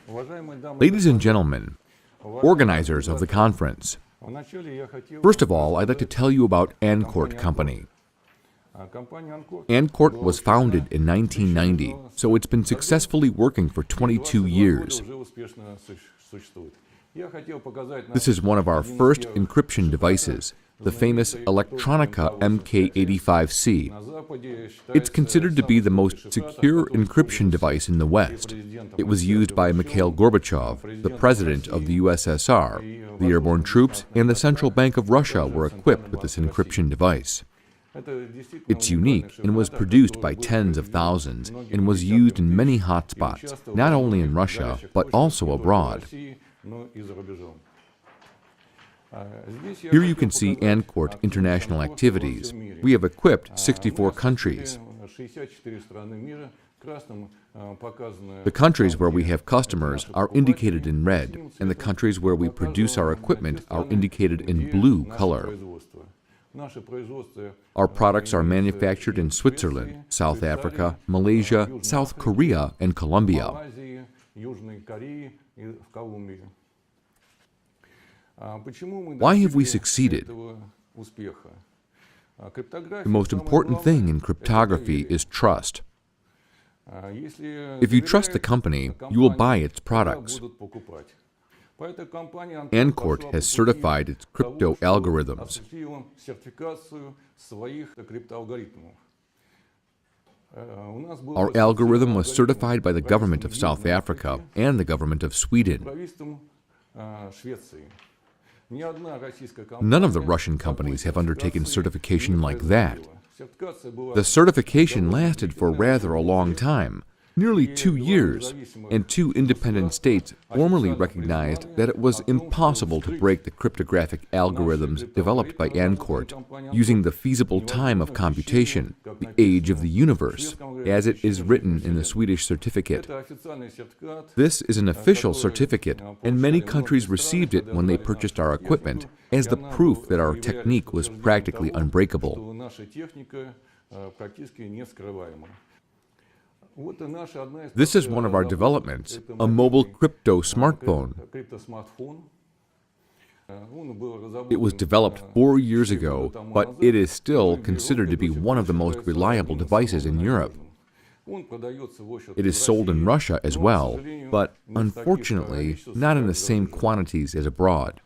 Ladies and gentlemen, organizers of the conference, first of all, I'd like to tell you about ANCORT Company. ANCORT was founded in 1990, so it's been successfully working for 22 years. This is one of our first encryption devices, the famous Electronica MK85C. It's considered to be the most secure encryption device in the West. It was used by Mikhail Gorbachev, the president of the USSR. The airborne troops and the Central Bank of Russia were equipped with this encryption device. It's unique and was produced by tens of thousands and was used in many hotspots, not only in Russia, but also abroad. Here you can see ANCORT international activities. We have equipped 64 countries. The countries where we have customers are indicated in red, and the countries where we produce our equipment are indicated in blue color. Our products are manufactured in Switzerland, South Africa, Malaysia, South Korea, and Colombia. Why have we succeeded? The most important thing in cryptography is trust. If you trust the company, you will buy its products. ANCORT has certified its crypto algorithms. Our algorithm was certified by the government of South Africa and the government of Sweden. None of the Russian companies have undertaken certification like that. The certification lasted for rather a long time, nearly 2 years, and 2 independent states formally recognized that it was impossible to break the cryptographic algorithms developed by ANCORT using the feasible time of computation, the age of the universe, as it is written in the Swedish certificate. This is an official certificate, and many countries received it when they purchased our equipment as the proof that our technique was practically unbreakable. This is one of our developments, a mobile crypto smartphone. It was developed 4 years ago, but it is still considered to be one of the most reliable devices in Europe. It is sold in Russia as well, but unfortunately not in the same quantities as abroad.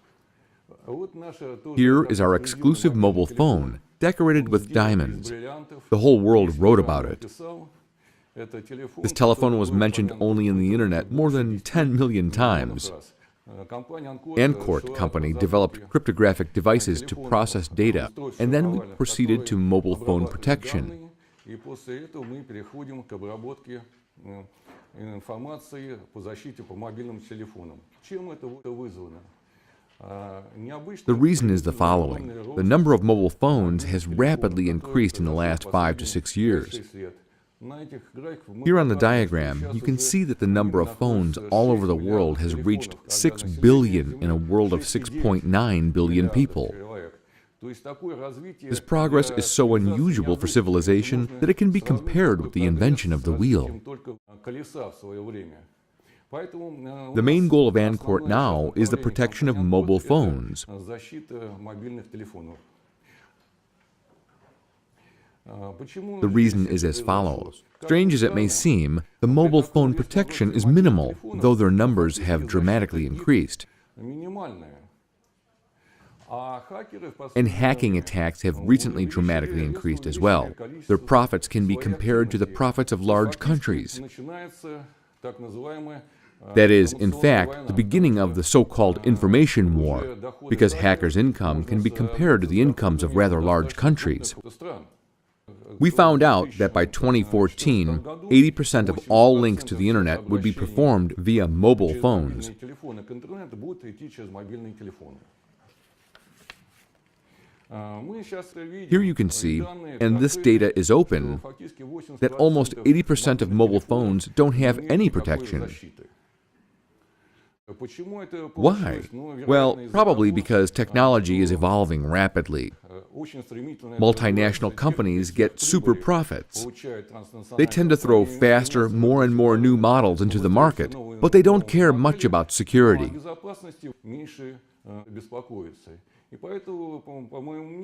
Here is our exclusive mobile phone, decorated with diamonds. The whole world wrote about it. This telephone was mentioned only in the internet more than 10 million times. ANCORT Company developed cryptographic devices to process data, and then we proceeded to mobile phone protection. The reason is the following. The number of mobile phones has rapidly increased in the last 5 to 6 years. Here on the diagram, you can see that the number of phones all over the world has reached 6 billion in a world of 6.9 billion people. This progress is so unusual for civilization that it can be compared with the invention of the wheel. The main goal of ANCORT now is the protection of mobile phones. The reason is as follows. Strange as it may seem, the mobile phone protection is minimal, though their numbers have dramatically increased. And hacking attacks have recently dramatically increased as well. Their profits can be compared to the profits of large countries. That is, in fact, the beginning of the so-called information war, because hackers' income can be compared to the incomes of rather large countries. We found out that by 2014, 80% of all links to the internet would be performed via mobile phones. Here you can see, and this data is open, that almost 80% of mobile phones don't have any protection. Why? Well, probably because technology is evolving rapidly. Multinational companies get super profits. They tend to throw faster, more and more new models into the market, but they don't care much about security.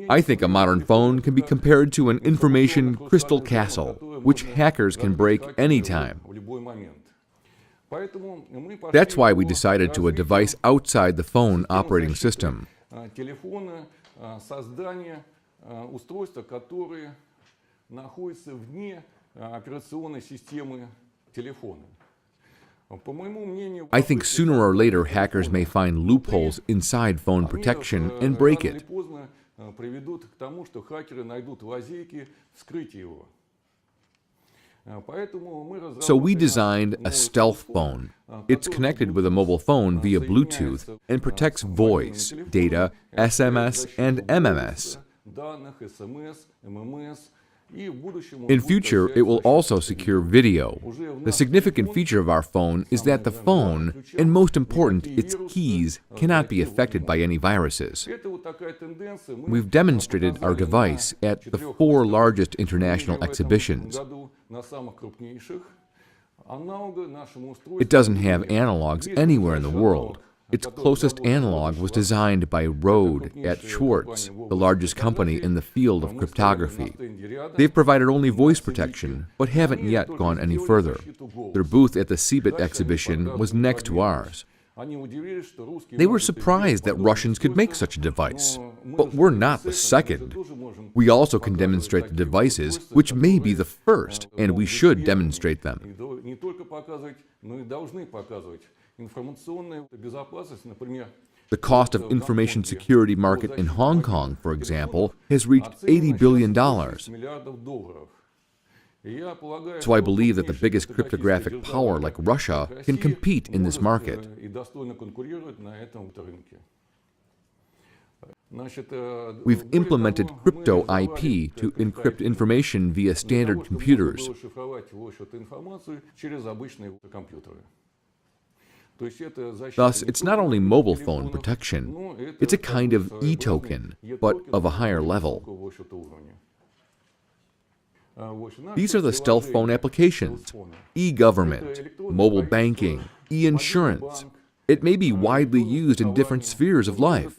I think a modern phone can be compared to an information crystal castle, which hackers can break anytime. That's why we decided to a device outside the phone operating system. I think sooner or later hackers may find loopholes inside phone protection and break it. So we designed a stealth phone. It's connected with a mobile phone via Bluetooth and protects voice, data, SMS, and MMS. In future, it will also secure video. The significant feature of our phone is that the phone, and most important, its keys, cannot be affected by any viruses. We've demonstrated our device at the 4 largest international exhibitions. It doesn't have analogs anywhere in the world. Its closest analog was designed by Rode at Schwartz, the largest company in the field of cryptography. They've provided only voice protection, but haven't yet gone any further. Their booth at the CeBIT exhibition was next to ours. They were surprised that Russians could make such a device. But we're not the second. We also can demonstrate the devices, which may be the first, and we should demonstrate them. The cost of information security market in Hong Kong, for example, has reached $80 billion. So I believe that the biggest cryptographic power like Russia can compete in this market. We've implemented crypto IP to encrypt information via standard computers. Thus, it's not only mobile phone protection, it's a kind of e-token, but of a higher level. These are the stealth phone applications: e-government, mobile banking, e-insurance. It may be widely used in different spheres of life.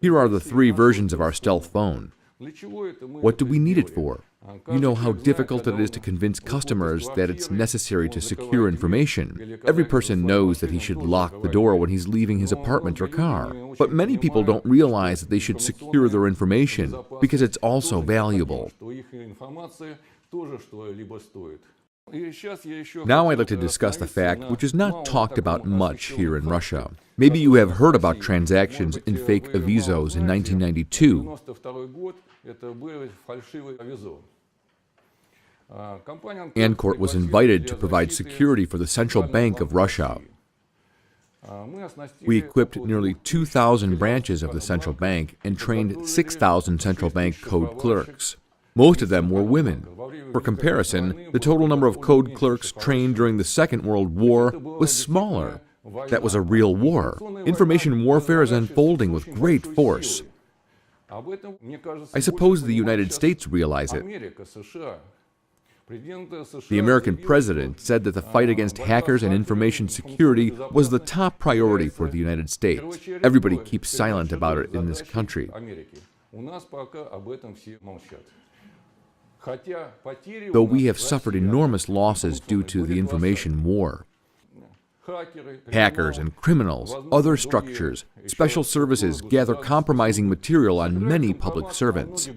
Here are the 3 versions of our stealth phone. What do we need it for? You know how difficult it is to convince customers that it's necessary to secure information. Every person knows that he should lock the door when he's leaving his apartment or car. But many people don't realize that they should secure their information because it's also valuable. Now I'd like to discuss the fact which is not talked about much here in Russia. Maybe you have heard about transactions in fake avisos in 1992. ANCORT was invited to provide security for the Central Bank of Russia. We equipped nearly 2,000 branches of the central bank and trained 6,000 central bank code clerks. Most of them were women. For comparison, the total number of code clerks trained during the Second World War was smaller. That was a real war. Information warfare is unfolding with great force. I suppose the United States realize it. The American president said that the fight against hackers and information security was the top priority for the United States. Everybody keeps silent about it in this country. Though we have suffered enormous losses due to the information war. Hackers and criminals, other structures, special services gather compromising material on many public servants.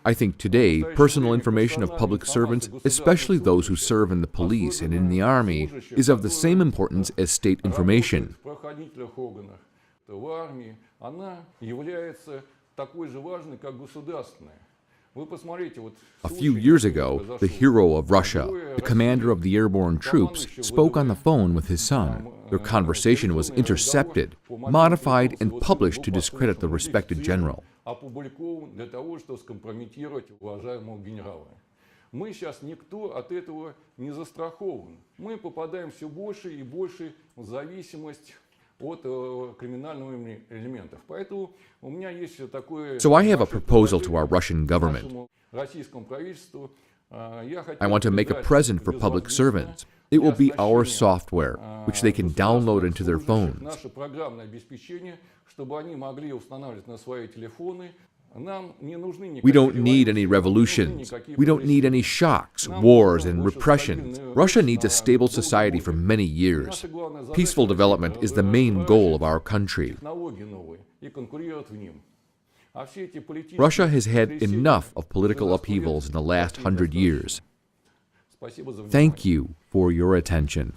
I think today, personal information of public servants, especially those who serve in the police and in the army, is of the same importance as state information. A few years ago, the hero of Russia, the commander of the airborne troops, spoke on the phone with his son. Their conversation was intercepted, modified, and published to discredit the respected general. опубликован для того, чтобы скомпрометировать уважаемого генерала. Мы сейчас никто от этого не застрахован. Мы попадаем все больше и больше в зависимость от криминальных элементов. Поэтому у меня есть такое... So I have a proposal to our Russian government. Российскому правительству. I want to make a present for public servants. It will be our software, which they can download into their phones. Наше программное обеспечение, чтобы они могли устанавливать на свои телефоны. We don't need any revolutions. We don't need any shocks, wars, and repressions. Russia needs a stable society for many years. Peaceful development is the main goal of our country. Russia has had enough of political upheavals in the last 100 years. Thank you for your attention.